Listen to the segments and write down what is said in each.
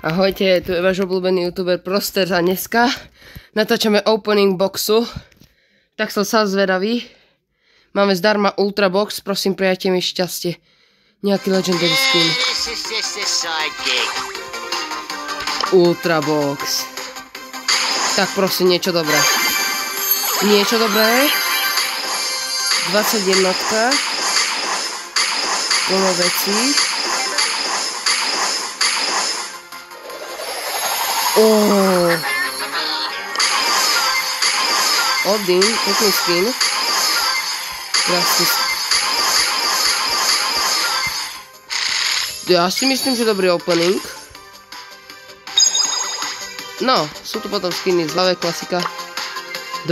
Ahojte, tu je váš obľúbený youtuber Proster a dneska natáčame opening boxu. Tak som sa zvedavý. Máme zdarma Ultra Box, prosím prijajte mi šťastie. Nejaký legendary skin. Ultra Box. Tak prosím, niečo dobré. Niečo dobré. 21. Plno vecí. Odin, pekný skin. Krásny skin. Ja si myslím, že dobrý opening. No, sú tu potom skiny z hlavy, klasika.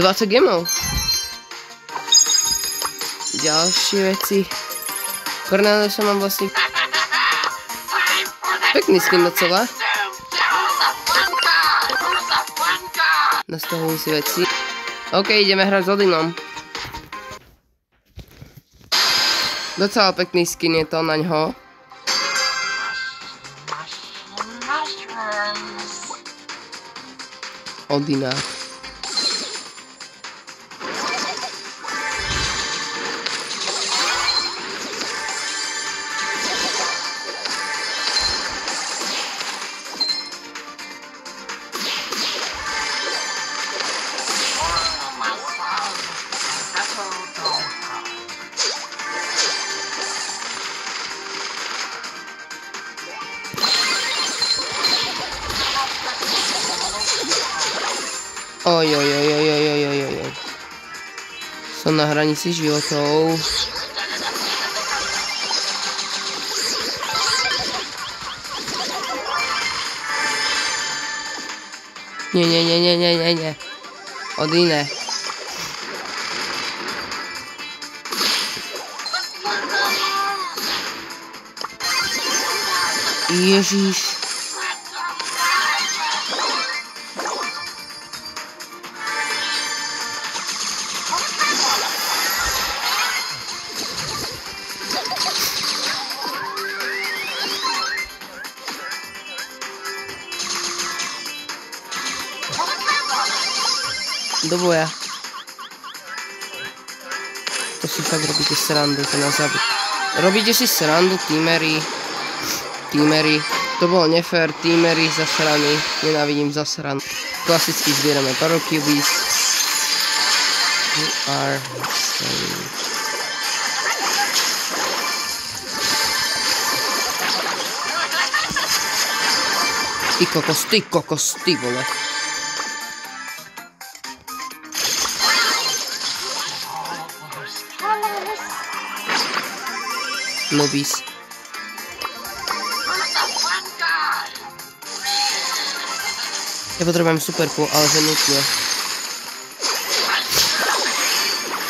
20 gemov. Ďalšie veci. Corneliusa mám vlastne. Pekný skin docela. Nastavujem si veci. OK, ideme hrať s Odinom. Docela pekný skin je to na ňo. Odina. Oj. Som na hranici životov. Nie. Odine. Ježiš. Do boja. To si fakt robíte srandu, to nás zabí. Robíte si srandu, teamery. To bolo nefér, teamery zasraný. Nenávidím zasran. Klasicky zbierame Power Cubies. You are insane. Ty kokos, ty vole. Nobis. Ja potrebujem superku, ale že nutne.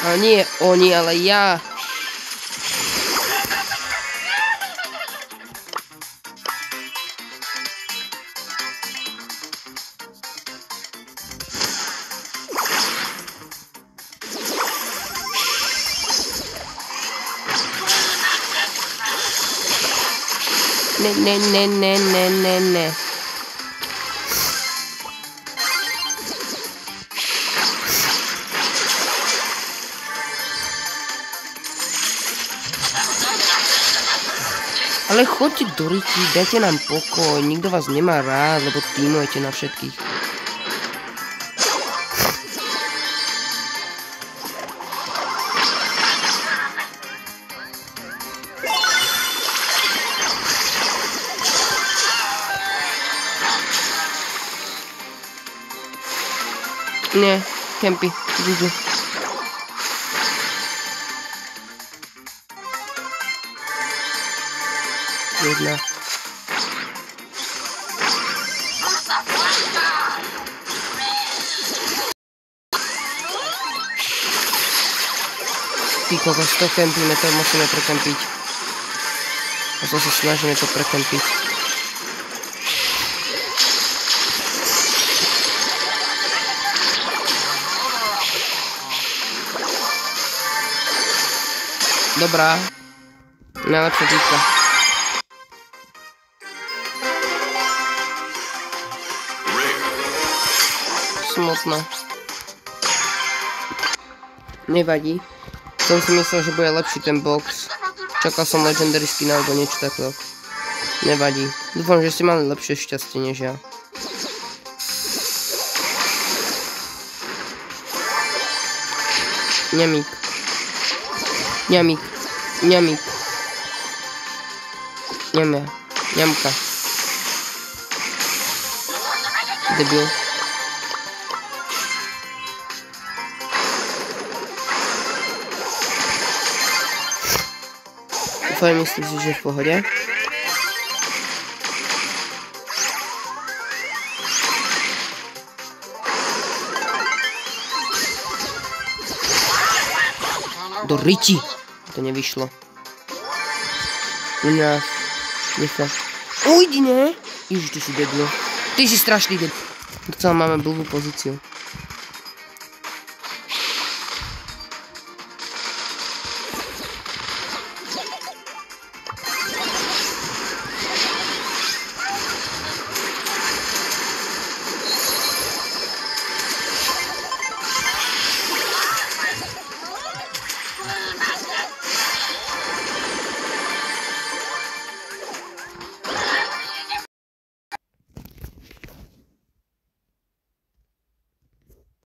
Ale nie oni, ale ja. Ne. Ale choďte do ryti, dajte nám pokoj, nikto vás nemá rád, lebo týmujete na všetkých. Nie, kempy, GG. Jedna. Ty kokos, to kempíme, to musíme prekempiť. A to sa snažíme to prekempiť. Dobrá. Najlepšia bitka. smutné. Nevadí. Som si myslel, že bude lepší ten box. Čakal som legendary skin alebo niečo takto. Nevadí. Dúfam, že ste mali lepšie šťastie než ja. Ňamík. Ňamík. Ňamík. Ňamia. Ňamka. Debil. Dúfam, myslím si, že v pohode. Do riti. To nevyšlo. No. Kde sa? Ujdi, ne? Ježiš, ty si debil. Ty si strašný debil. Docela máme blbú pozíciu.